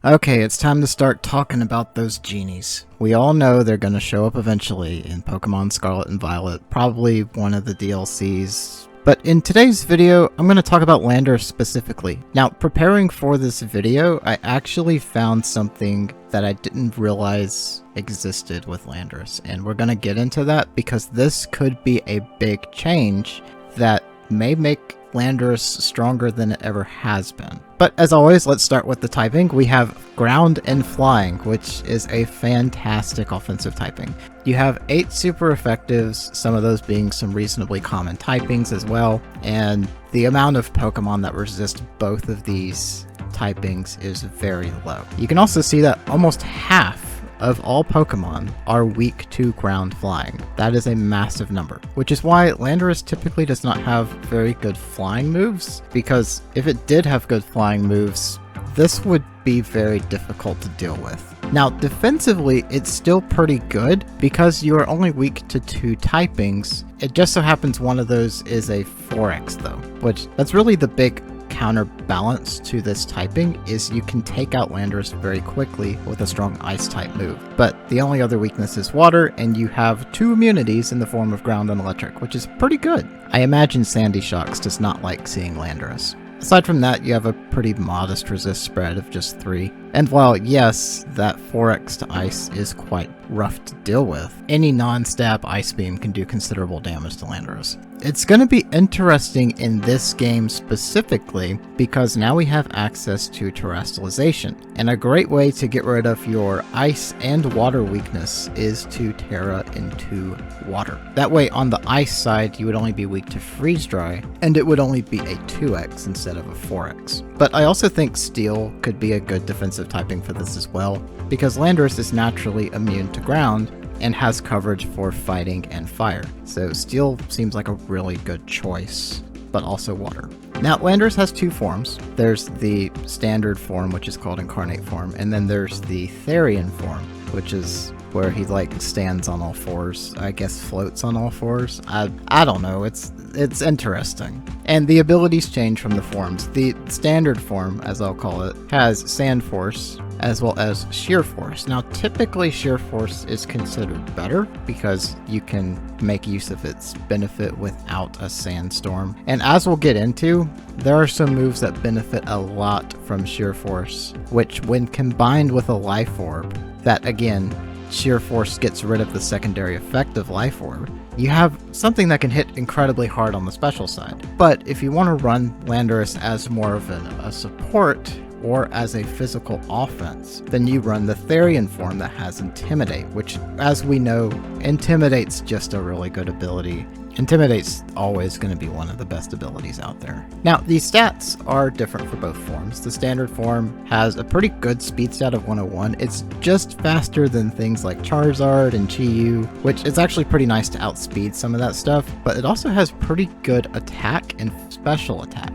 Okay, it's time to start talking about those genies. We all know they're going to show up eventually in Pokemon Scarlet and Violet, probably one of the DLCs. But in today's video, I'm going to talk about Landorus specifically. Now, preparing for this video, I actually found something that I didn't realize existed with Landorus, and we're going to get into that because this could be a big change that may make Landorus stronger than it ever has been. But as always, let's start with the typing. We have Ground and Flying, which is a fantastic offensive typing. You have 8 super effectives, some of those being some reasonably common typings as well, and the amount of Pokemon that resist both of these typings is very low. You can also see that almost half of all Pokemon are weak to ground flying. That is a massive number, which is why Landorus typically does not have very good flying moves, because if it did have good flying moves, this would be very difficult to deal with. Now, defensively, it's still pretty good because you are only weak to 2 typings. It just so happens one of those is a 4X though, which that's really the big counterbalance to this typing is you can take out Landorus very quickly with a strong ice type move. But the only other weakness is water, and you have 2 immunities in the form of ground and electric, which is pretty good. I imagine Sandy Shocks does not like seeing Landorus. Aside from that, you have a pretty modest resist spread of just 3. And while yes, that 4x to ice is quite rough to deal with, any non-stab ice beam can do considerable damage to Landorus. It's going to be interesting in this game specifically because now we have access to terrestrialization, and a great way to get rid of your ice and water weakness is to Terra into water. That way on the ice side you would only be weak to freeze dry, and it would only be a 2x instead of a 4x. But I also think Steel could be a good defensive typing for this as well, because Landorus is naturally immune to ground and has coverage for fighting and fire. So Steel seems like a really good choice, but also water. Now, Landorus has 2 forms. There's the standard form, which is called Incarnate form, and then there's the Therian form, which is where he like stands on all 4s, I guess floats on all 4s. I don't know, it's interesting. And the abilities change from the forms. The standard form, as I'll call it, has Sand Force as well as Sheer Force. Now typically Sheer Force is considered better because you can make use of its benefit without a sandstorm. And as we'll get into, there are some moves that benefit a lot from Sheer Force, which when combined with a Life Orb, that again, Sheer Force gets rid of the secondary effect of Life Orb, you have something that can hit incredibly hard on the special side. But if you want to run Landorus as more of a support or as a physical offense, then you run the Therian form that has Intimidate, which, as we know, Intimidate's just a really good ability. Intimidate's always going to be one of the best abilities out there. Now, these stats are different for both forms. The standard form has a pretty good speed stat of 101. It's just faster than things like Charizard and Chi-Yu, which is actually pretty nice to outspeed some of that stuff, but it also has pretty good attack and special attack.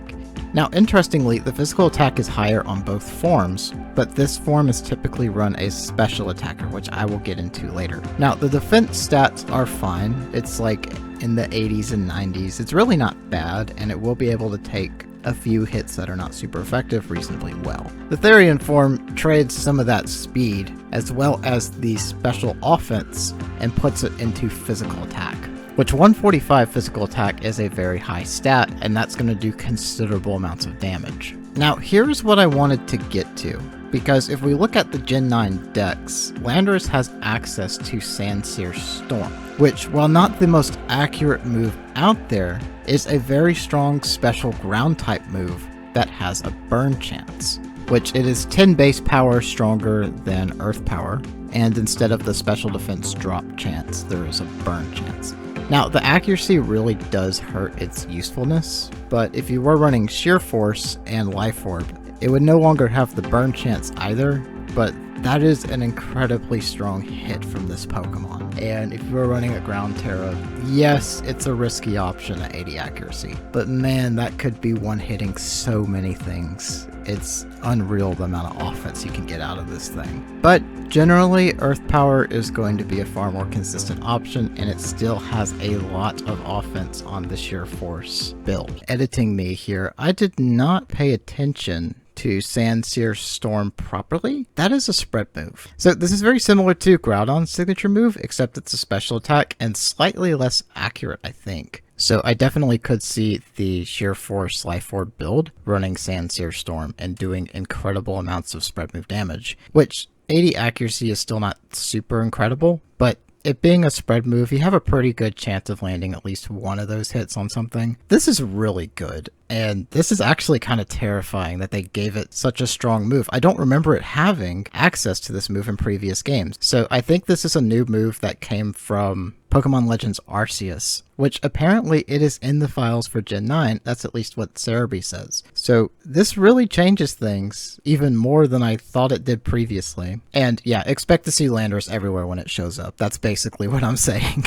Now, interestingly, the physical attack is higher on both forms, but this form is typically run as special attacker, which I will get into later. Now, the defense stats are fine. It's like in the 80s and 90s. It's really not bad, and it will be able to take a few hits that are not super effective reasonably well. The Therian form trades some of that speed as well as the special offense and puts it into physical attack, which 145 physical attack is a very high stat, and that's going to do considerable amounts of damage. Now, here's what I wanted to get to, because if we look at the Gen 9 decks, Landorus has access to Sandsear Storm, which, while not the most accurate move out there, is a very strong special ground type move that has a burn chance, which it is 10 base power stronger than earth power, and instead of the special defense drop chance, there is a burn chance. Now, the accuracy really does hurt its usefulness, but if you were running Sheer Force and Life Orb, it would no longer have the burn chance either, but that is an incredibly strong hit from this Pokemon. And if you were running a Ground Terra, yes, it's a risky option at 80 accuracy, but man, that could be one-hitting so many things. It's unreal the amount of offense you can get out of this thing. But generally, Earth Power is going to be a far more consistent option, and it still has a lot of offense on the Sheer Force build. Editing me here, I did not pay attention to Sandsear Storm properly, that is a spread move. So this is very similar to Groudon's signature move, except it's a special attack and slightly less accurate, I think. So I definitely could see the Sheer Force Life Orb build running Sandsear Storm and doing incredible amounts of spread move damage, which 80 accuracy is still not super incredible, but it being a spread move, you have a pretty good chance of landing at least one of those hits on something. This is really good, and this is actually kind of terrifying that they gave it such a strong move. I don't remember it having access to this move in previous games, so I think this is a new move that came from Pokemon Legends Arceus, which apparently it is in the files for Gen 9, that's at least what Cerebi says. So this really changes things even more than I thought it did previously. And yeah, expect to see Landorus everywhere when it shows up, that's basically what I'm saying.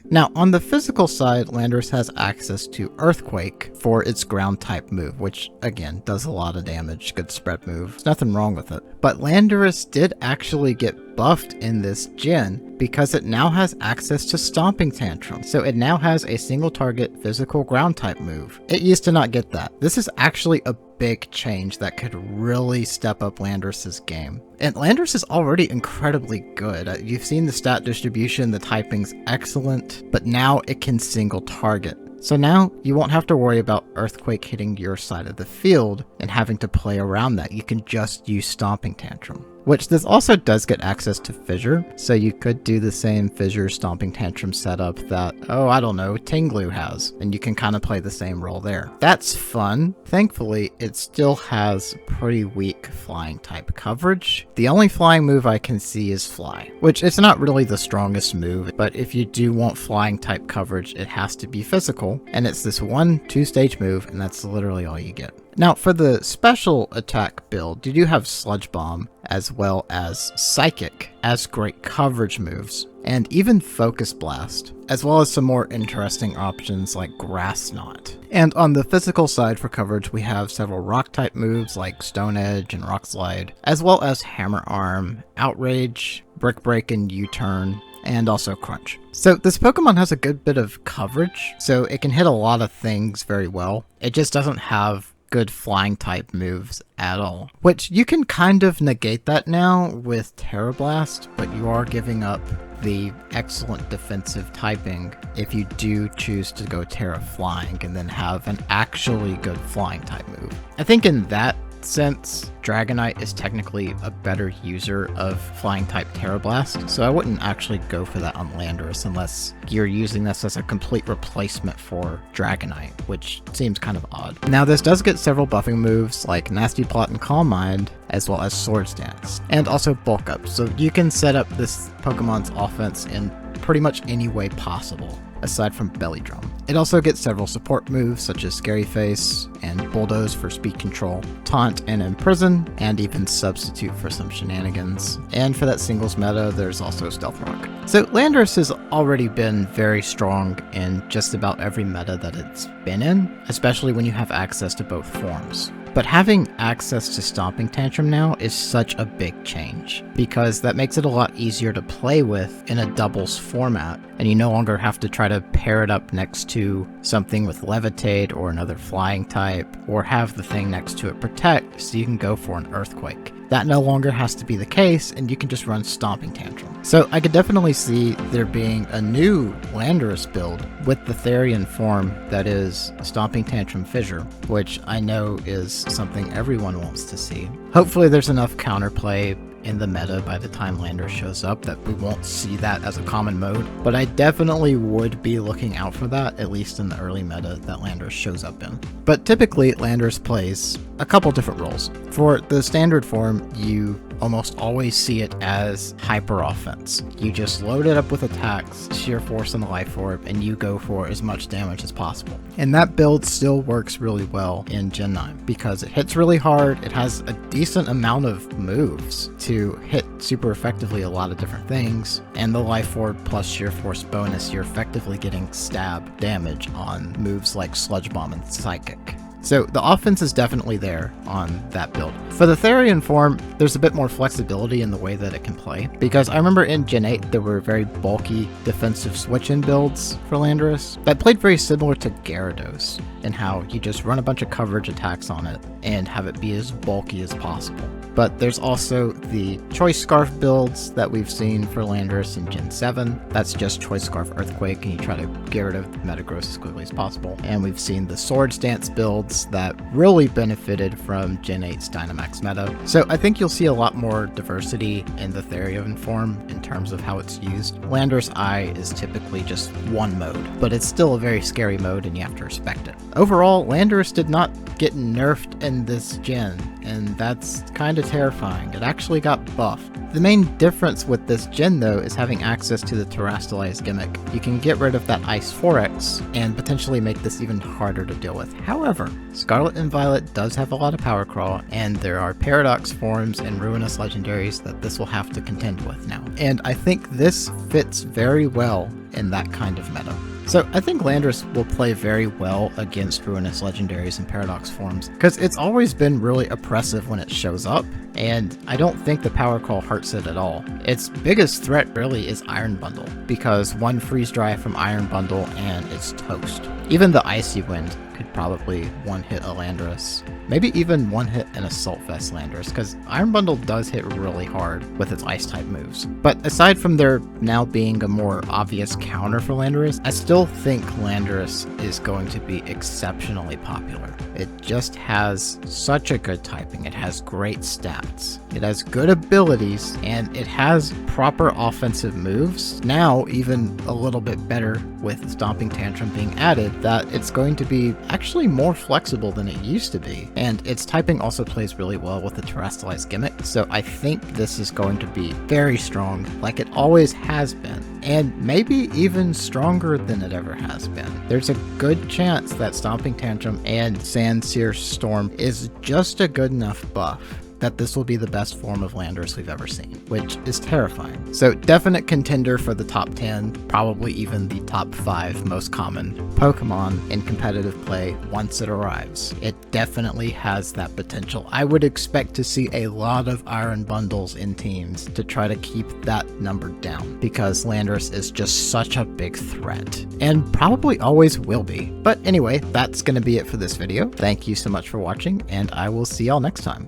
Now, on the physical side, Landorus has access to Earthquake for its ground type move, which again does a lot of damage, good spread move, there's nothing wrong with it. But Landorus did actually get buffed in this gen because it now has access to Stomping Tantrum, so it now has a single target physical ground type move. It used to not get that. This is actually a big change that could really step up Landorus's game. And Landorus is already incredibly good. You've seen the stat distribution, the typing's excellent, but now it can single target. So now you won't have to worry about Earthquake hitting your side of the field and having to play around that. You can just use Stomping Tantrum. Which this also does get access to Fissure, so you could do the same Fissure Stomping Tantrum setup that, oh, I don't know, Tinglu has, and you can kind of play the same role there. That's fun. Thankfully, it still has pretty weak flying type coverage. The only flying move I can see is Fly, which it's not really the strongest move, but if you do want flying type coverage, it has to be physical, and it's this one 2-stage move, and that's literally all you get. Now, for the special attack build, you do have Sludge Bomb, as well as Psychic, as great coverage moves, and even Focus Blast, as well as some more interesting options like Grass Knot. And on the physical side for coverage, we have several rock-type moves like Stone Edge and Rock Slide, as well as Hammer Arm, Outrage, Brick Break and U-Turn, and also Crunch. So this Pokemon has a good bit of coverage, so it can hit a lot of things very well. It just doesn't have good flying type moves at all, which you can kind of negate that now with Terra Blast, but you are giving up the excellent defensive typing if you do choose to go Terra Flying and then have an actually good flying type move. I think in that sense, Dragonite is technically a better user of flying type Terra Blast, so I wouldn't actually go for that on Landorus unless you're using this as a complete replacement for Dragonite, which seems kind of odd. Now this does get several buffing moves like Nasty Plot and Calm Mind, as well as Swords Dance, and also Bulk Up, so you can set up this Pokemon's offense in pretty much any way possible, aside from Belly Drum. It also gets several support moves such as Scary Face and Bulldoze for speed control, Taunt and Imprison, and even Substitute for some shenanigans. And for that singles meta, there's also Stealth Rock. So Landorus has already been very strong in just about every meta that it's been in, especially when you have access to both forms. But having access to Stomping Tantrum now is such a big change, because that makes it a lot easier to play with in a doubles format, and you no longer have to try to pair it up next to something with Levitate or another flying type, or have the thing next to it Protect, so you can go for an Earthquake. That no longer has to be the case, and you can just run Stomping Tantrum. So I could definitely see there being a new Landorus build with the Therian form that is Stomping Tantrum Fissure, which I know is something everyone wants to see. Hopefully there's enough counterplay in the meta by the time Landorus shows up that we won't see that as a common mode, but I definitely would be looking out for that, at least in the early meta that Landorus shows up in. But typically Landorus plays a couple different roles. For the standard form, you almost always see it as hyper offense. You just load it up with attacks, sheer force on the life orb, and you go for as much damage as possible. And that build still works really well in Gen 9 because it hits really hard, it has a decent amount of moves to hit super effectively a lot of different things, and the life orb plus sheer force bonus, you're effectively getting stab damage on moves like Sludge Bomb and Psychic. So the offense is definitely there on that build. For the Therian form, there's a bit more flexibility in the way that it can play, because I remember in Gen 8 there were very bulky defensive switch-in builds for Landorus that played very similar to Gyarados, in how you just run a bunch of coverage attacks on it and have it be as bulky as possible. But there's also the Choice Scarf builds that we've seen for Landorus in Gen 7. That's just Choice Scarf Earthquake, and you try to get rid of Metagross as quickly as possible. And we've seen the Swords Dance builds that really benefited from Gen 8's Dynamax meta. So I think you'll see a lot more diversity in the Therian form in terms of how it's used. Landorus Eye is typically just one mode, but it's still a very scary mode and you have to respect it. Overall, Landorus did not get nerfed in this gen, and that's kind of terrifying. It actually got buffed. The main difference with this gen though is having access to the Terrestrialized gimmick. You can get rid of that Ice 4X and potentially make this even harder to deal with. However, Scarlet and Violet does have a lot of power crawl, and there are Paradox forms and Ruinous Legendaries that this will have to contend with now. And I think this fits very well in that kind of meta. So I think Landorus will play very well against Ruinous Legendaries and Paradox forms, because it's always been really oppressive when it shows up, and I don't think the power call hurts it at all. Its biggest threat really is Iron Bundle, because one Freeze Dry from Iron Bundle and it's toast. Even the Icy Wind could probably one-hit a Landorus. Maybe even one-hit an Assault Vest Landorus, because Iron Bundle does hit really hard with its Ice-type moves. But aside from there now being a more obvious counter for Landorus, I still think Landorus is going to be exceptionally popular. It just has such a good typing, it has great stats, it has good abilities, and it has proper offensive moves. Now, even a little bit better with Stomping Tantrum being added, that it's going to be actually more flexible than it used to be. And its typing also plays really well with the Terrestrialized gimmick, so I think this is going to be very strong, like it always has been, and maybe even stronger than it ever has been. There's a good chance that Stomping Tantrum and Sandsear Storm is just a good enough buff that this will be the best form of Landorus we've ever seen, which is terrifying. So definite contender for the top 10, probably even the top 5 most common Pokemon in competitive play once it arrives. It definitely has that potential. I would expect to see a lot of Iron Bundles in teams to try to keep that number down, because Landorus is just such a big threat, and probably always will be. But anyway, that's going to be it for this video. Thank you so much for watching, and I will see y'all next time.